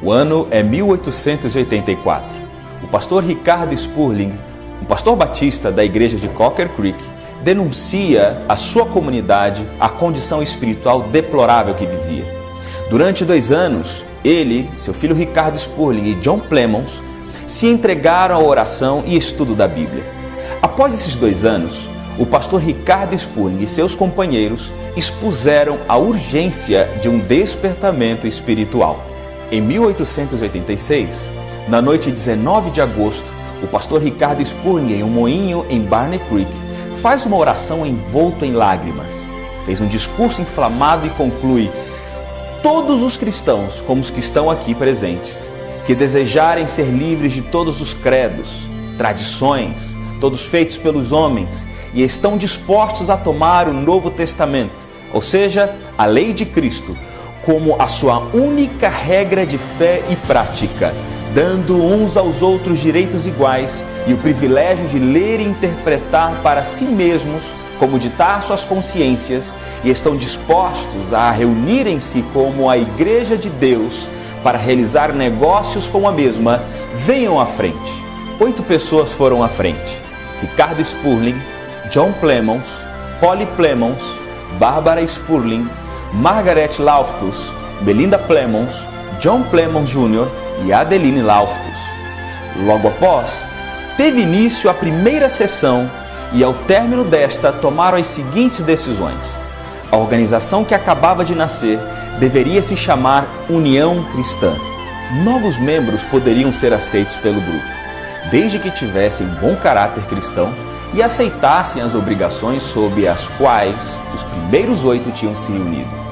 O ano é 1884. O pastor Ricardo Spurling, um pastor batista da igreja de Cocker Creek, denuncia à sua comunidade a condição espiritual deplorável que vivia. Durante 2 anos, ele, seu filho Ricardo Spurling e John Clemons se entregaram à oração e estudo da Bíblia. Após esses 2 anos, o pastor Ricardo Spurling e seus companheiros expuseram a urgência de um despertamento espiritual. Em 1886, na noite 19 de agosto, o pastor Ricardo Spurling, em um moinho em Barney Creek, faz uma oração envolto em lágrimas. Fez um discurso inflamado e conclui: todos os cristãos, como os que estão aqui presentes, que desejarem ser livres de todos os credos, tradições, todos feitos pelos homens, e estão dispostos a tomar o Novo Testamento, ou seja, a lei de Cristo, como a sua única regra de fé e prática, dando uns aos outros direitos iguais e o privilégio de ler e interpretar para si mesmos, como ditar suas consciências, e estão dispostos a reunirem-se como a Igreja de Deus para realizar negócios com a mesma, venham à frente. 8 pessoas foram à frente: Ricardo Spurling, John Clemons, Polly Clemons, Barbara Spurling, Margaret Loftus, Belinda Clemons, John Clemons Jr. e Adeline Loftus. Logo após, teve início a primeira sessão e, ao término desta, tomaram as seguintes decisões. A organização que acabava de nascer deveria se chamar União Cristã. Novos membros poderiam ser aceitos pelo grupo, desde que tivessem um bom caráter cristão e aceitassem as obrigações sob as quais os primeiros 8 tinham se reunido.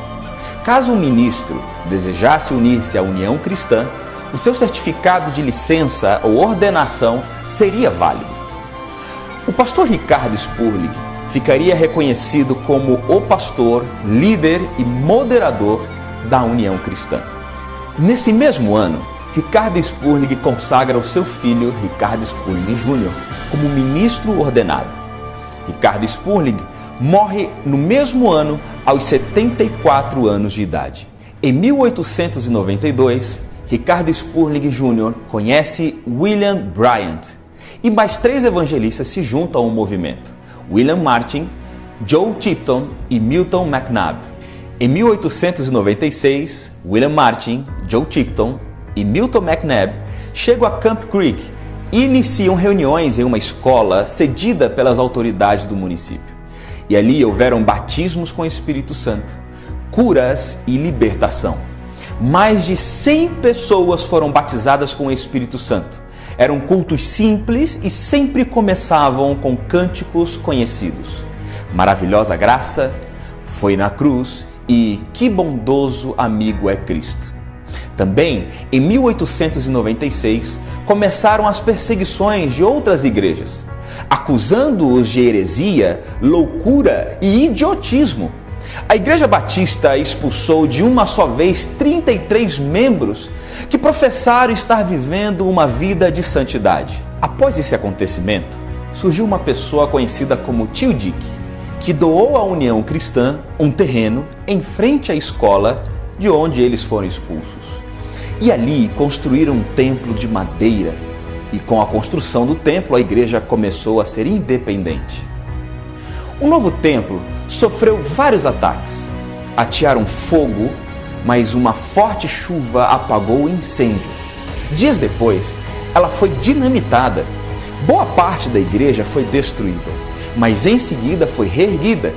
Caso um ministro desejasse unir-se à União Cristã, o seu certificado de licença ou ordenação seria válido. O pastor Ricardo Spurling ficaria reconhecido como o pastor, líder e moderador da União Cristã. Nesse mesmo ano, Ricardo Spurling consagra o seu filho, Ricardo Spurling Jr., como ministro ordenado. Ricardo Spurling morre no mesmo ano, aos 74 anos de idade. Em 1892, Ricardo Spurling Jr. conhece William Bryant e mais 3 evangelistas se juntam ao movimento: William Martin, Joe Tipton e Milton McNabb. Em 1896, William Martin, Joe Tipton e Milton McNabb chegam a Camp Creek e iniciam reuniões em uma escola cedida pelas autoridades do município. E ali houveram batismos com o Espírito Santo, curas e libertação. Mais de 100 pessoas foram batizadas com o Espírito Santo. Eram cultos simples e sempre começavam com cânticos conhecidos: Maravilhosa graça, foi na cruz e que bondoso amigo é Cristo. Também, em 1896, começaram as perseguições de outras igrejas, acusando-os de heresia, loucura e idiotismo. A Igreja Batista expulsou de uma só vez 33 membros que professaram estar vivendo uma vida de santidade. Após esse acontecimento, surgiu uma pessoa conhecida como Tio Dick, que doou à União Cristã um terreno em frente à escola de onde eles foram expulsos. E ali construíram um templo de madeira. E com a construção do templo, a igreja começou a ser independente. O novo templo sofreu vários ataques. Atearam fogo, mas uma forte chuva apagou o incêndio. Dias depois, ela foi dinamitada. Boa parte da igreja foi destruída, mas em seguida foi reerguida.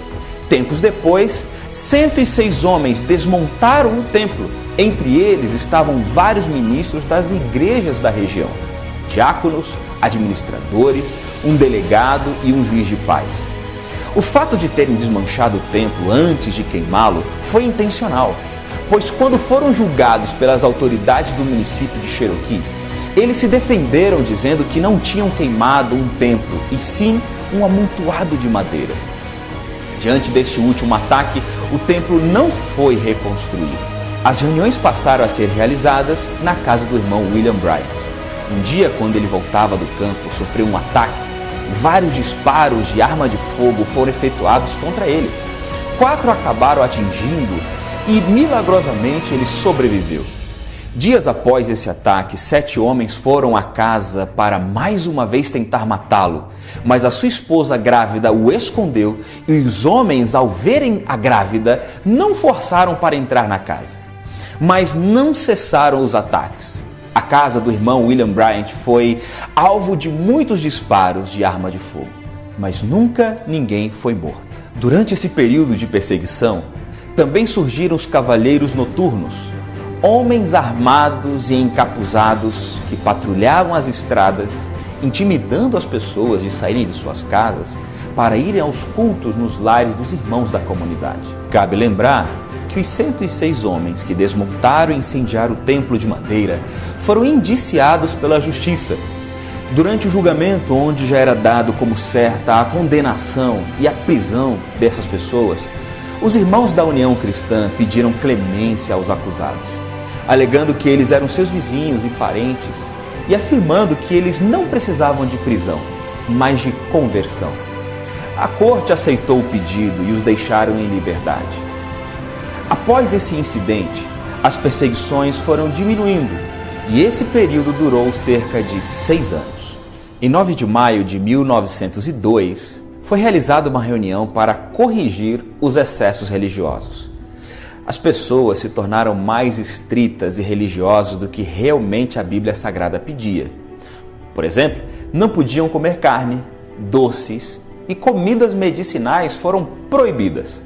Tempos depois, 106 homens desmontaram o templo. Entre eles estavam vários ministros das igrejas da região: diáconos, administradores, um delegado e um juiz de paz. O fato de terem desmanchado o templo antes de queimá-lo foi intencional, pois quando foram julgados pelas autoridades do município de Cherokee, eles se defenderam dizendo que não tinham queimado um templo, e sim um amontoado de madeira. Diante deste último ataque, o templo não foi reconstruído. As reuniões passaram a ser realizadas na casa do irmão William Bryant. Um dia, quando ele voltava do campo, sofreu um ataque. Vários disparos de arma de fogo foram efetuados contra ele. 4 acabaram atingindo e, milagrosamente, ele sobreviveu. Dias após esse ataque, 7 homens foram à casa para mais uma vez tentar matá-lo, mas a sua esposa grávida o escondeu e os homens, ao verem a grávida, não forçaram para entrar na casa. Mas não cessaram os ataques. A casa do irmão William Bryant foi alvo de muitos disparos de arma de fogo, mas nunca ninguém foi morto. Durante esse período de perseguição, também surgiram os cavalheiros noturnos, homens armados e encapuzados que patrulhavam as estradas, intimidando as pessoas de saírem de suas casas para irem aos cultos nos lares dos irmãos da comunidade. Cabe lembrar que os 106 homens que desmontaram e incendiaram o templo de madeira foram indiciados pela justiça. Durante o julgamento, onde já era dado como certa a condenação e a prisão dessas pessoas, os irmãos da União Cristã pediram clemência aos acusados, alegando que eles eram seus vizinhos e parentes e afirmando que eles não precisavam de prisão, mas de conversão. A corte aceitou o pedido e os deixaram em liberdade. Após esse incidente, as perseguições foram diminuindo e esse período durou cerca de 6 anos. Em 9 de maio de 1902, foi realizada uma reunião para corrigir os excessos religiosos. As pessoas se tornaram mais estritas e religiosas do que realmente a Bíblia Sagrada pedia. Por exemplo, não podiam comer carne, doces e comidas medicinais foram proibidas.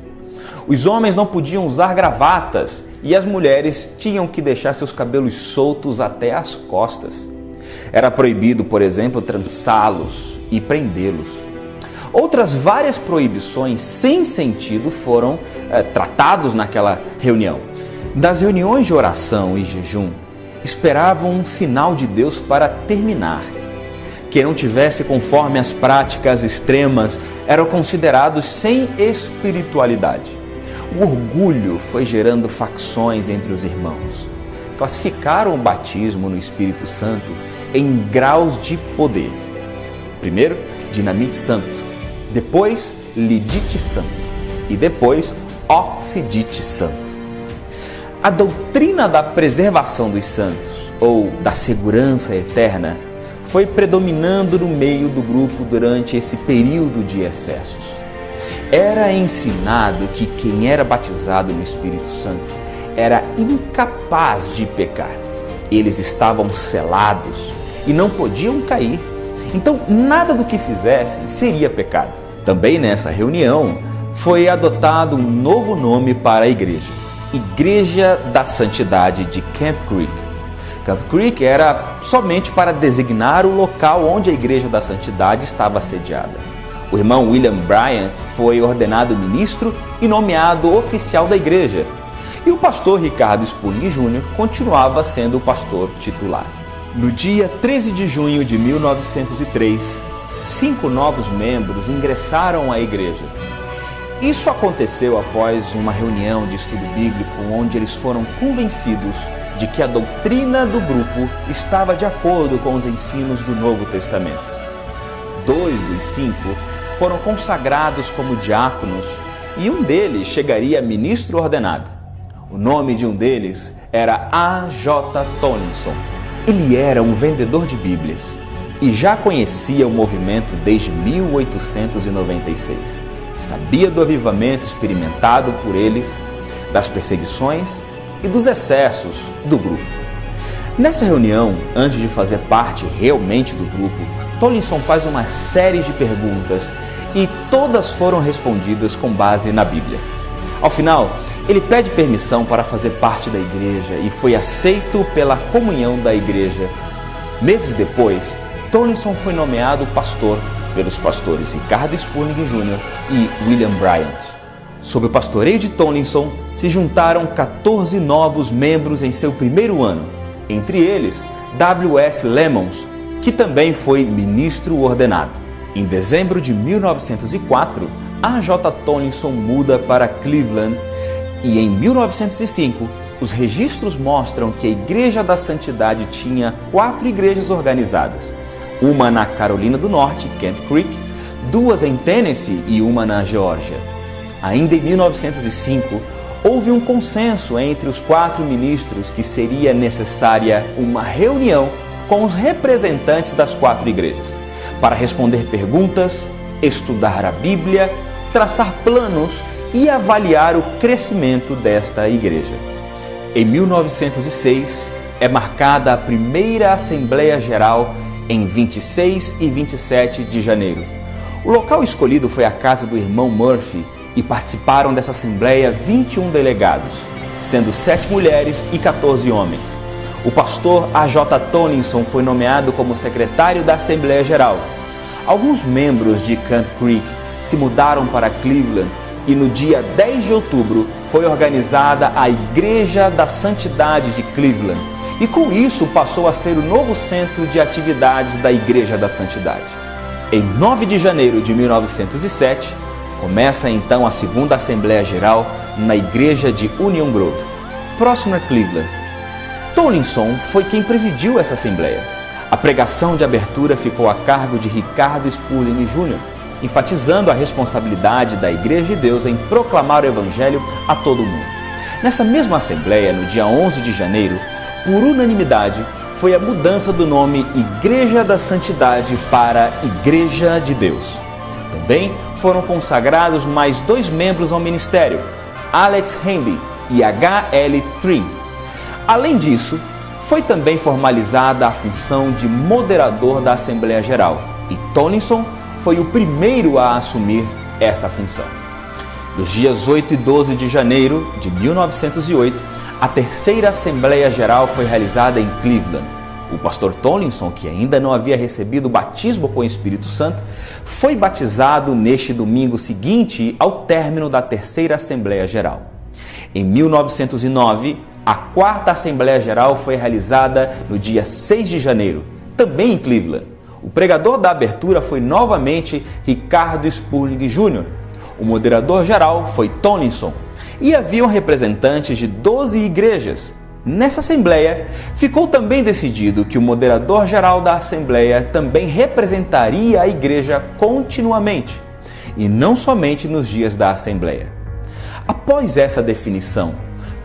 Os homens não podiam usar gravatas e as mulheres tinham que deixar seus cabelos soltos até as costas. Era proibido, por exemplo, trançá-los e prendê-los. Outras várias proibições sem sentido foram tratados naquela reunião. Das reuniões de oração e jejum, esperavam um sinal de Deus para terminar. Quem não tivesse conforme as práticas extremas eram considerados sem espiritualidade. O orgulho foi gerando facções entre os irmãos. Classificaram o batismo no Espírito Santo em graus de poder. Primeiro, dinamite santo, depois lidite santo e depois oxidite santo. A doutrina da preservação dos santos, ou da segurança eterna, foi predominando no meio do grupo durante esse período de excessos. Era ensinado que quem era batizado no Espírito Santo era incapaz de pecar. Eles estavam selados e não podiam cair. Então, nada do que fizessem seria pecado. Também nessa reunião foi adotado um novo nome para a igreja: Igreja da Santidade de Camp Creek. Camp Creek era somente para designar o local onde a Igreja da Santidade estava sediada. O irmão William Bryant foi ordenado ministro e nomeado oficial da igreja. E o pastor Ricardo Spurling Jr. continuava sendo o pastor titular. No dia 13 de junho de 1903, 5 novos membros ingressaram à igreja. Isso aconteceu após uma reunião de estudo bíblico onde eles foram convencidos de que a doutrina do grupo estava de acordo com os ensinos do Novo Testamento. 2 dos 5 foram consagrados como diáconos e um deles chegaria a ministro ordenado. O nome de um deles era A.J. Tomlinson. Ele era um vendedor de Bíblias e já conhecia o movimento desde 1896. Sabia do avivamento experimentado por eles, das perseguições e dos excessos do grupo. Nessa reunião, antes de fazer parte realmente do grupo, Tomlinson faz uma série de perguntas e todas foram respondidas com base na Bíblia. Ao final, ele pede permissão para fazer parte da igreja e foi aceito pela comunhão da igreja. Meses depois, Tomlinson foi nomeado pastor pelos pastores Ricardo Spurling Jr. e William Bryant. Sob o pastoreio de Tomlinson, se juntaram 14 novos membros em seu primeiro ano, entre eles W.S. Lemons, que também foi ministro ordenado. Em dezembro de 1904, A.J. Tomlinson muda para Cleveland e em 1905, os registros mostram que a Igreja da Santidade tinha 4 igrejas organizadas, uma na Carolina do Norte, Camp Creek, 2 em Tennessee e uma na Geórgia. Ainda em 1905, houve um consenso entre os 4 ministros que seria necessária uma reunião com os representantes das 4 igrejas para responder perguntas, estudar a Bíblia, traçar planos e avaliar o crescimento desta igreja. Em 1906, é marcada a primeira Assembleia Geral em 26 e 27 de janeiro. O local escolhido foi a casa do irmão Murphy e participaram dessa Assembleia 21 delegados, sendo 7 mulheres e 14 homens. O pastor A.J. Tomlinson foi nomeado como secretário da Assembleia Geral. Alguns membros de Camp Creek se mudaram para Cleveland e no dia 10 de outubro foi organizada a Igreja da Santidade de Cleveland e com isso passou a ser o novo centro de atividades da Igreja da Santidade. Em 9 de janeiro de 1907, começa então a segunda Assembleia Geral na Igreja de Union Grove, próximo a Cleveland. Tomlinson foi quem presidiu essa Assembleia. A pregação de abertura ficou a cargo de Ricardo Spurling Jr., enfatizando a responsabilidade da Igreja de Deus em proclamar o Evangelho a todo mundo. Nessa mesma Assembleia, no dia 11 de janeiro, por unanimidade, foi a mudança do nome Igreja da Santidade para Igreja de Deus. Também foram consagrados mais 2 membros ao ministério, Alex Henry e H.L. Trim. Além disso, foi também formalizada a função de moderador da Assembleia Geral e Tomlinson foi o primeiro a assumir essa função. Nos dias 8 e 12 de janeiro de 1908, a terceira Assembleia Geral foi realizada em Cleveland. O pastor Tomlinson, que ainda não havia recebido o batismo com o Espírito Santo, foi batizado neste domingo seguinte ao término da terceira Assembleia Geral. Em 1909, a quarta Assembleia Geral foi realizada no dia 6 de janeiro, também em Cleveland. O pregador da abertura foi novamente Ricardo Spurling Jr. O moderador geral foi Tomlinson. E haviam representantes de 12 igrejas. Nessa Assembleia, ficou também decidido que o moderador geral da Assembleia também representaria a igreja continuamente, e não somente nos dias da Assembleia. Após essa definição,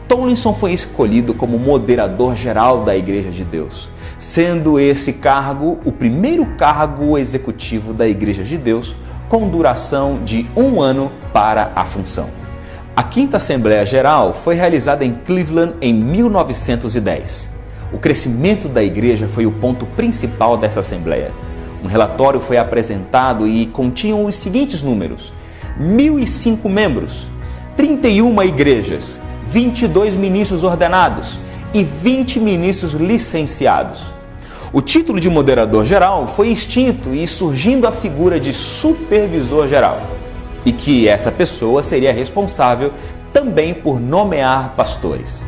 Tomlinson foi escolhido como moderador geral da Igreja de Deus, sendo esse cargo o primeiro cargo executivo da Igreja de Deus, com duração de 1 ano para a função. A quinta Assembleia Geral foi realizada em Cleveland em 1910. O crescimento da igreja foi o ponto principal dessa Assembleia. Um relatório foi apresentado e continha os seguintes números: 1.005 membros, 31 igrejas, 22 ministros ordenados e 20 ministros licenciados. O título de moderador geral foi extinto e surgindo a figura de supervisor geral, e que essa pessoa seria responsável também por nomear pastores.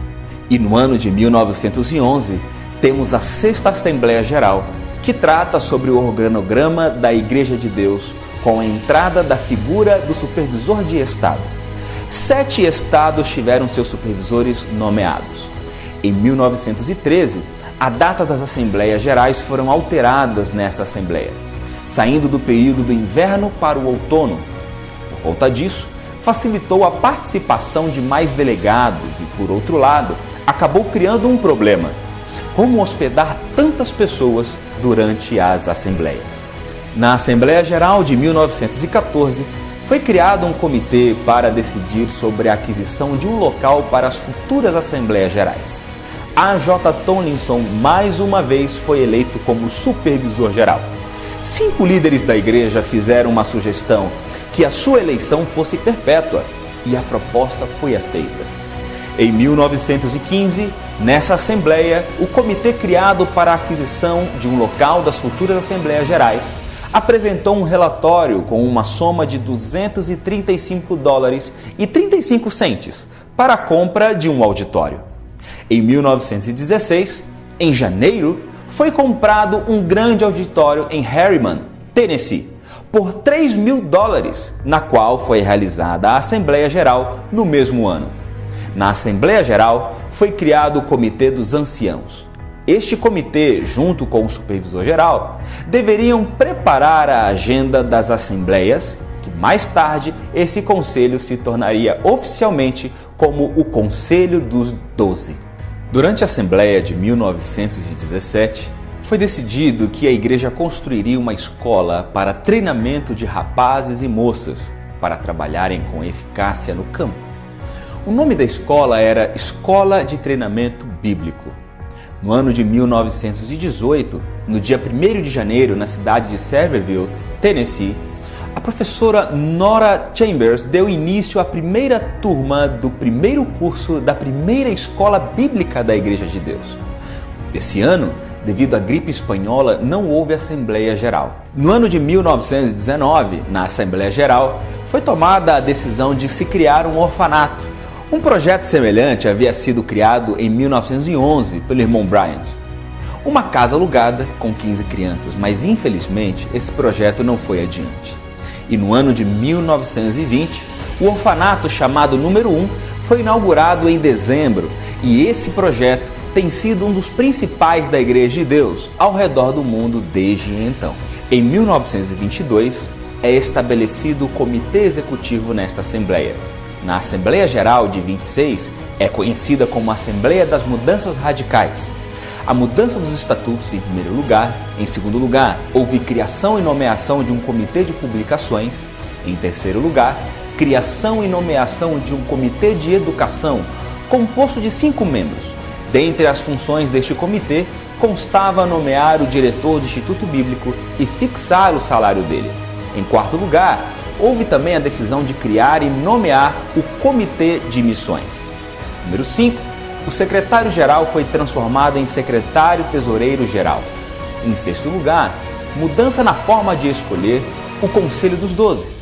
E no ano de 1911, temos a sexta Assembleia Geral, que trata sobre o organograma da Igreja de Deus, com a entrada da figura do supervisor de Estado. 7 estados tiveram seus supervisores nomeados. Em 1913, a data das Assembleias Gerais foram alteradas nessa Assembleia, saindo do período do inverno para o outono. Por conta disso, facilitou a participação de mais delegados e, por outro lado, acabou criando um problema: como hospedar tantas pessoas durante as assembleias. Na Assembleia Geral de 1914, foi criado um comitê para decidir sobre a aquisição de um local para as futuras Assembleias Gerais. A.J. Tomlinson mais uma vez foi eleito como supervisor geral. 5 líderes da igreja fizeram uma sugestão que a sua eleição fosse perpétua, e a proposta foi aceita. Em 1915, nessa Assembleia, o comitê criado para a aquisição de um local das futuras Assembleias Gerais apresentou um relatório com uma soma de $235,35 para a compra de um auditório. Em 1916, em janeiro, foi comprado um grande auditório em Harriman, Tennessee, por $3.000, na qual foi realizada a Assembleia Geral no mesmo ano. Na Assembleia Geral, foi criado o Comitê dos Anciãos. Este comitê, junto com o supervisor geral, deveriam preparar a agenda das assembleias que mais tarde esse conselho se tornaria oficialmente como o Conselho dos 12. Durante a Assembleia de 1917, foi decidido que a igreja construiria uma escola para treinamento de rapazes e moças para trabalharem com eficácia no campo. O nome da escola era Escola de Treinamento Bíblico. No ano de 1918, no dia 1º de janeiro, na cidade de Sevierville, Tennessee, a professora Nora Chambers deu início à primeira turma do primeiro curso da primeira escola bíblica da Igreja de Deus. Esse ano, devido à gripe espanhola, não houve Assembleia Geral. No ano de 1919, na Assembleia Geral, foi tomada a decisão de se criar um orfanato. Um projeto semelhante havia sido criado em 1911 pelo irmão Bryant. Uma casa alugada com 15 crianças, mas infelizmente esse projeto não foi adiante. E no ano de 1920, o orfanato chamado Número 1 foi inaugurado em dezembro, e esse projeto tem sido um dos principais da Igreja de Deus ao redor do mundo desde então. Em 1922, é estabelecido o Comitê Executivo nesta Assembleia. Na Assembleia Geral de 26, é conhecida como Assembleia das Mudanças Radicais. A mudança dos estatutos em primeiro lugar. Em segundo lugar, houve criação e nomeação de um comitê de publicações. Em terceiro lugar, criação e nomeação de um comitê de educação, composto de 5 membros. Dentre as funções deste comitê, constava nomear o diretor do Instituto Bíblico e fixar o salário dele. Em quarto lugar, houve também a decisão de criar e nomear o Comitê de Missões. Número 5, o secretário-geral foi transformado em secretário-tesoureiro-geral. Em sexto lugar, mudança na forma de escolher o Conselho dos 12.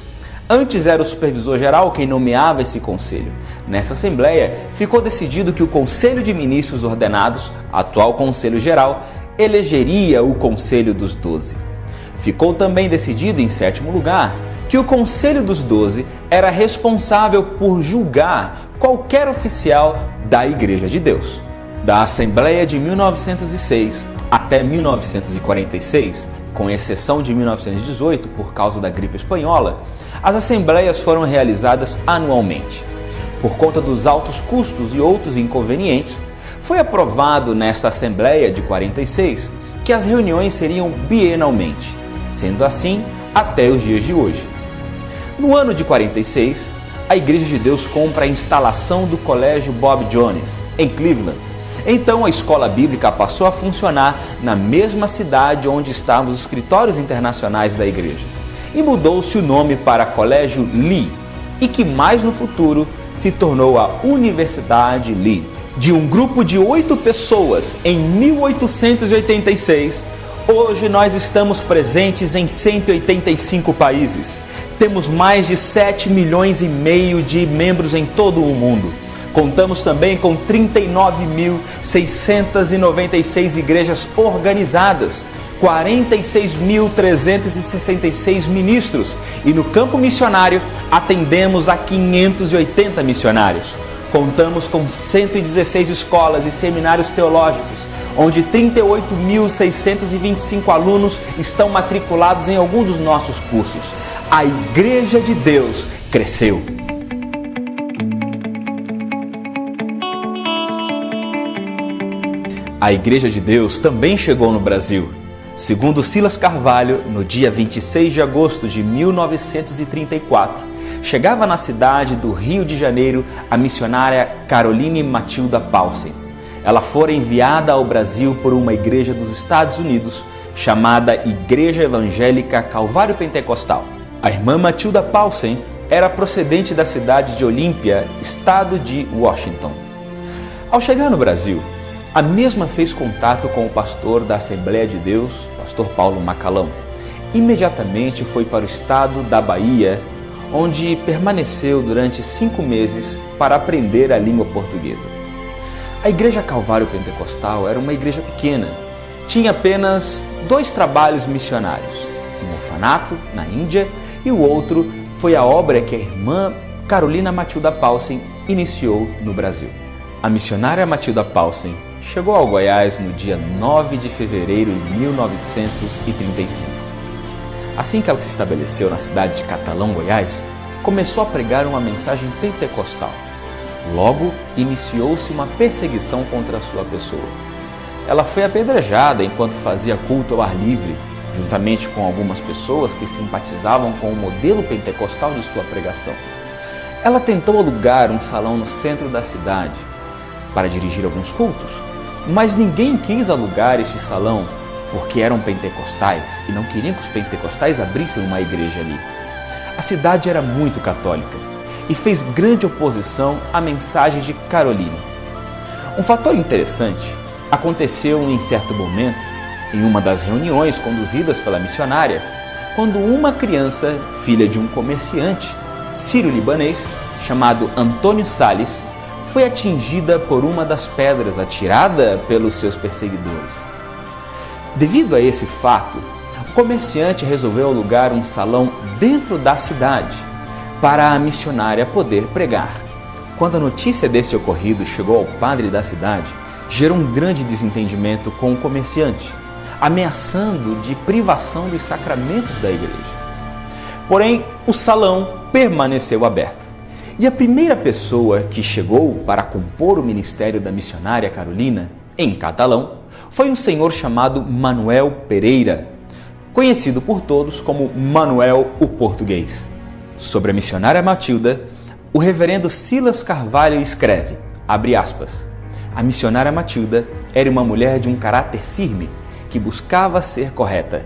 Antes era o supervisor-geral quem nomeava esse conselho. Nessa Assembleia, ficou decidido que o Conselho de Ministros Ordenados, atual Conselho-Geral, elegeria o Conselho dos 12. Ficou também decidido, em sétimo lugar, que o Conselho dos 12 era responsável por julgar qualquer oficial da Igreja de Deus. Da Assembleia de 1906 até 1946, com exceção de 1918 por causa da gripe espanhola, as assembleias foram realizadas anualmente. Por conta dos altos custos e outros inconvenientes, foi aprovado nesta Assembleia de 46 que as reuniões seriam bienalmente, sendo assim até os dias de hoje. No ano de 46, a Igreja de Deus compra a instalação do Colégio Bob Jones, em Cleveland. Então a escola bíblica passou a funcionar na mesma cidade onde estavam os escritórios internacionais da igreja. E mudou-se o nome para Colégio Lee, e que mais no futuro se tornou a Universidade Lee. De um grupo de 8 pessoas em 1886, hoje nós estamos presentes em 185 países. Temos mais de 7,5 milhões de membros em todo o mundo. Contamos também com 39.696 igrejas organizadas, 46.366 ministros e no campo missionário atendemos a 580 missionários. Contamos com 116 escolas e seminários teológicos, onde 38.625 alunos estão matriculados em algum dos nossos cursos. A Igreja de Deus cresceu. A Igreja de Deus também chegou no Brasil. Segundo Silas Carvalho, no dia 26 de agosto de 1934, chegava na cidade do Rio de Janeiro a missionária Caroline Matilda Paulsen. Ela fora enviada ao Brasil por uma igreja dos Estados Unidos chamada Igreja Evangélica Calvário Pentecostal. A irmã Matilda Paulsen era procedente da cidade de Olímpia, estado de Washington. Ao chegar no Brasil, a mesma fez contato com o pastor da Assembleia de Deus, pastor Paulo Macalão. Imediatamente foi para o estado da Bahia, onde permaneceu durante 5 meses para aprender a língua portuguesa. A Igreja Calvário Pentecostal era uma igreja pequena. Tinha apenas 2 trabalhos missionários, um orfanato na Índia e o outro foi a obra que a irmã Carolina Matilda Paulsen iniciou no Brasil. A missionária Matilda Paulsen chegou ao Goiás no dia 9 de fevereiro de 1935. Assim que ela se estabeleceu na cidade de Catalão, Goiás, começou a pregar uma mensagem pentecostal. Logo, iniciou-se uma perseguição contra a sua pessoa. Ela foi apedrejada enquanto fazia culto ao ar livre, juntamente com algumas pessoas que simpatizavam com o modelo pentecostal de sua pregação. Ela tentou alugar um salão no centro da cidade para dirigir alguns cultos, mas ninguém quis alugar este salão porque eram pentecostais e não queriam que os pentecostais abrissem uma igreja ali. A cidade era muito católica e fez grande oposição à mensagem de Caroline. Um fator interessante aconteceu em certo momento, em uma das reuniões conduzidas pela missionária, quando uma criança, filha de um comerciante sírio-libanês, chamado Antônio Salles, foi atingida por uma das pedras atirada pelos seus perseguidores. Devido a esse fato, o comerciante resolveu alugar um salão dentro da cidade para a missionária poder pregar. Quando a notícia desse ocorrido chegou ao padre da cidade, gerou um grande desentendimento com o comerciante, ameaçando de privação dos sacramentos da igreja. Porém, o salão permaneceu aberto. E a primeira pessoa que chegou para compor o ministério da missionária Carolina, em catalão, foi um senhor chamado Manuel Pereira, conhecido por todos como Manuel o Português. Sobre a missionária Matilda, o reverendo Silas Carvalho escreve, abre aspas, a missionária Matilda era uma mulher de um caráter firme, que buscava ser correta.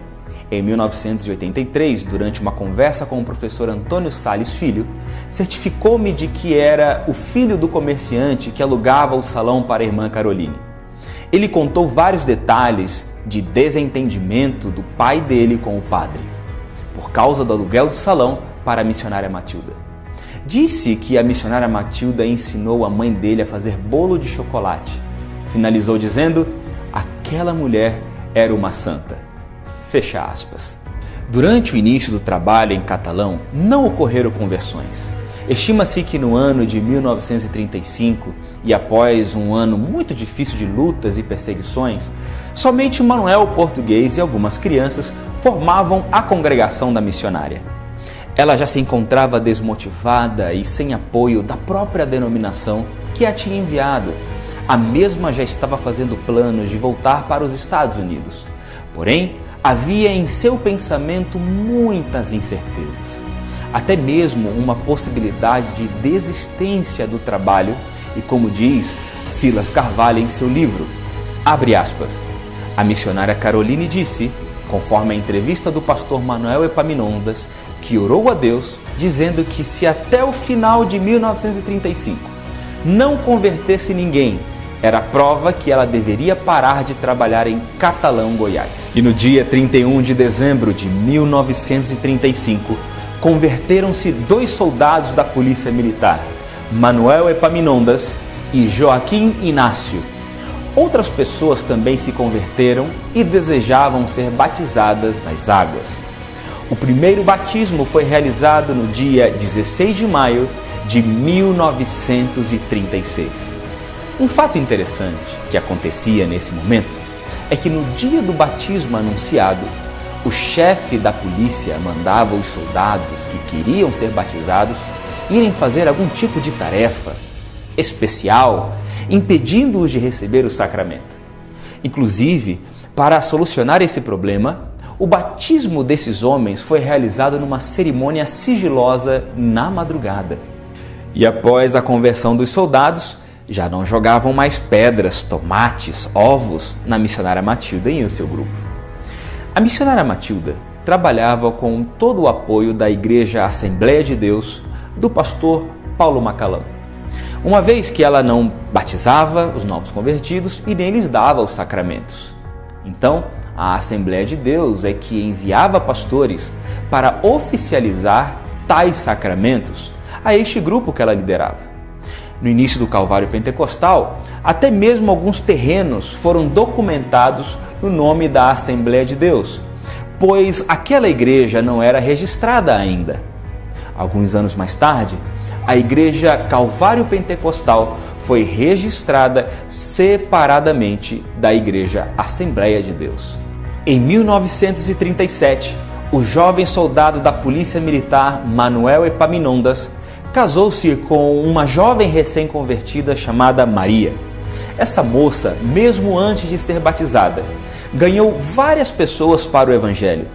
Em 1983, durante uma conversa com o professor Antônio Salles Filho, certificou-me de que era o filho do comerciante que alugava o salão para a irmã Caroline. Ele contou vários detalhes de desentendimento do pai dele com o padre, por causa do aluguel do salão para a missionária Matilda. Disse que a missionária Matilda ensinou a mãe dele a fazer bolo de chocolate. Finalizou dizendo, aquela mulher era uma santa. Fecha aspas. Durante o início do trabalho em catalão, não ocorreram conversões. Estima-se que no ano de 1935, e após um ano muito difícil de lutas e perseguições, somente Manuel Português e algumas crianças formavam a congregação da missionária. Ela já se encontrava desmotivada e sem apoio da própria denominação que a tinha enviado. A mesma já estava fazendo planos de voltar para os Estados Unidos. Porém, havia em seu pensamento muitas incertezas, até mesmo uma possibilidade de desistência do trabalho e, como diz Silas Carvalho em seu livro, abre aspas, a missionária Caroline disse, conforme a entrevista do pastor Manuel Epaminondas, que orou a Deus, dizendo que se até o final de 1935 não convertesse ninguém, era prova que ela deveria parar de trabalhar em Catalão, Goiás. E no dia 31 de dezembro de 1935, converteram-se 2 soldados da Polícia Militar, Manuel Epaminondas e Joaquim Inácio. Outras pessoas também se converteram e desejavam ser batizadas nas águas. O primeiro batismo foi realizado no dia 16 de maio de 1936. Um fato interessante que acontecia nesse momento é que no dia do batismo anunciado, o chefe da polícia mandava os soldados que queriam ser batizados irem fazer algum tipo de tarefa especial, impedindo-os de receber o sacramento. Inclusive, para solucionar esse problema, o batismo desses homens foi realizado numa cerimônia sigilosa na madrugada. E após a conversão dos soldados, já não jogavam mais pedras, tomates, ovos na missionária Matilda e o seu grupo. A missionária Matilda trabalhava com todo o apoio da Igreja Assembleia de Deus do pastor Paulo Macalão, uma vez que ela não batizava os novos convertidos e nem lhes dava os sacramentos. Então, a Assembleia de Deus é que enviava pastores para oficializar tais sacramentos a este grupo que ela liderava. No início do Calvário Pentecostal, até mesmo alguns terrenos foram documentados no nome da Assembleia de Deus, pois aquela igreja não era registrada ainda. Alguns anos mais tarde, a Igreja Calvário Pentecostal foi registrada separadamente da Igreja Assembleia de Deus. Em 1937, o jovem soldado da Polícia Militar Manuel Epaminondas casou-se com uma jovem recém-convertida chamada Maria. Essa moça, mesmo antes de ser batizada, ganhou várias pessoas para o Evangelho.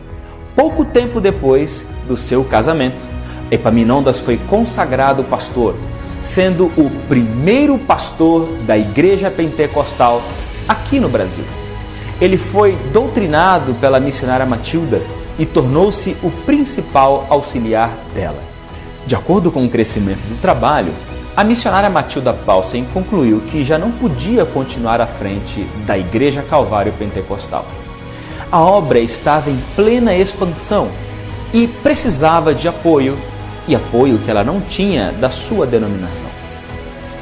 Pouco tempo depois do seu casamento, Epaminondas foi consagrado pastor, sendo o primeiro pastor da Igreja Pentecostal aqui no Brasil. Ele foi doutrinado pela missionária Matilda e tornou-se o principal auxiliar dela. De acordo com o crescimento do trabalho, a missionária Matilda Paulsen concluiu que já não podia continuar à frente da Igreja Calvário Pentecostal. A obra estava em plena expansão e precisava de apoio, e apoio que ela não tinha da sua denominação.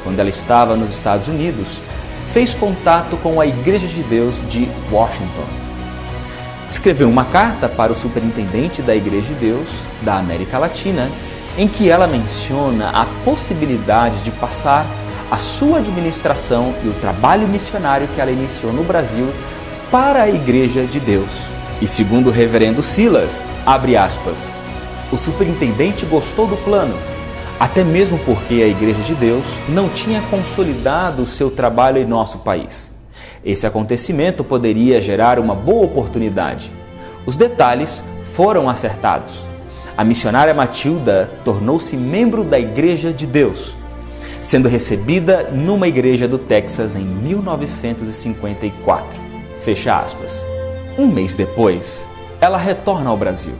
Quando ela estava nos Estados Unidos, fez contato com a Igreja de Deus de Washington. Escreveu uma carta para o superintendente da Igreja de Deus da América Latina, em que ela menciona a possibilidade de passar a sua administração e o trabalho missionário que ela iniciou no Brasil para a Igreja de Deus. E segundo o reverendo Silas, abre aspas, o superintendente gostou do plano, até mesmo porque a Igreja de Deus não tinha consolidado o seu trabalho em nosso país. Esse acontecimento poderia gerar uma boa oportunidade. Os detalhes foram acertados. A missionária Matilda tornou-se membro da Igreja de Deus, sendo recebida numa igreja do Texas em 1954. Fecha aspas. Um mês depois, ela retorna ao Brasil.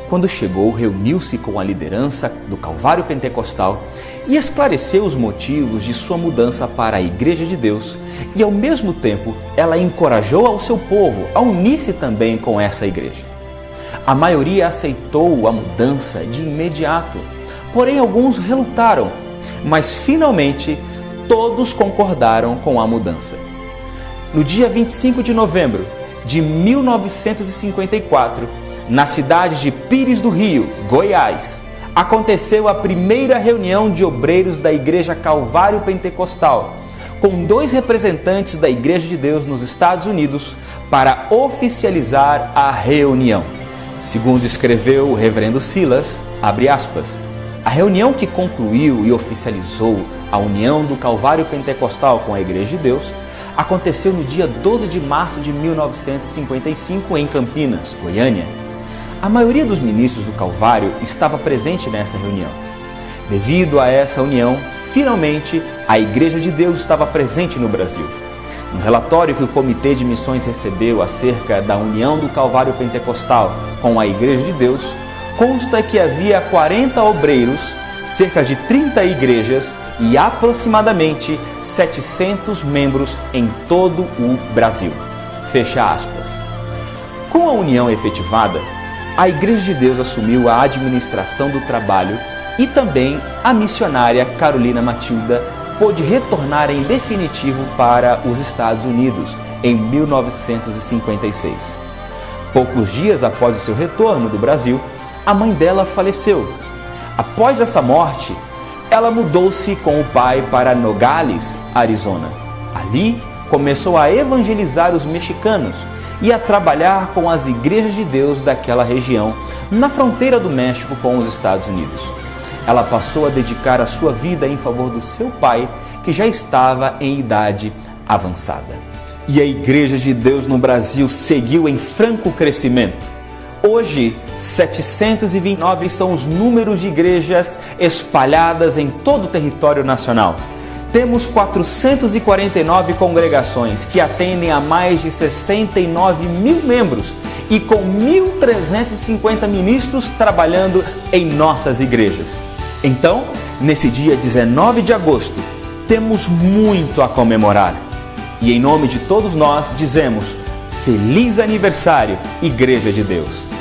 Quando chegou, reuniu-se com a liderança do Calvário Pentecostal e esclareceu os motivos de sua mudança para a Igreja de Deus e, ao mesmo tempo, ela encorajou ao seu povo a unir-se também com essa igreja. A maioria aceitou a mudança de imediato, porém alguns relutaram, mas finalmente todos concordaram com a mudança. No dia 25 de novembro de 1954, na cidade de Pires do Rio, Goiás, aconteceu a primeira reunião de obreiros da Igreja Calvário Pentecostal, com 2 representantes da Igreja de Deus nos Estados Unidos para oficializar a reunião. Segundo escreveu o reverendo Silas, abre aspas, a reunião que concluiu e oficializou a união do Calvário Pentecostal com a Igreja de Deus aconteceu no dia 12 de março de 1955 em Campinas, Goiânia. A maioria dos ministros do Calvário estava presente nessa reunião. Devido a essa união, finalmente, a Igreja de Deus estava presente no Brasil. No relatório que o Comitê de Missões recebeu acerca da união do Calvário Pentecostal com a Igreja de Deus, consta que havia 40 obreiros, cerca de 30 igrejas e aproximadamente 700 membros em todo o Brasil. Fecha aspas. Com a união efetivada, a Igreja de Deus assumiu a administração do trabalho e também a missionária Carolina Matilda pôde retornar em definitivo para os Estados Unidos em 1956. Poucos dias após o seu retorno do Brasil, a mãe dela faleceu. Após essa morte, ela mudou-se com o pai para Nogales, Arizona. Ali, começou a evangelizar os mexicanos e a trabalhar com as igrejas de Deus daquela região, na fronteira do México com os Estados Unidos. Ela passou a dedicar a sua vida em favor do seu pai, que já estava em idade avançada. E a Igreja de Deus no Brasil seguiu em franco crescimento. Hoje, 729 são os números de igrejas espalhadas em todo o território nacional. Temos 449 congregações que atendem a mais de 69 mil membros e com 1.350 ministros trabalhando em nossas igrejas. Então, nesse dia 19 de agosto, temos muito a comemorar. E em nome de todos nós dizemos, Feliz aniversário, Igreja de Deus!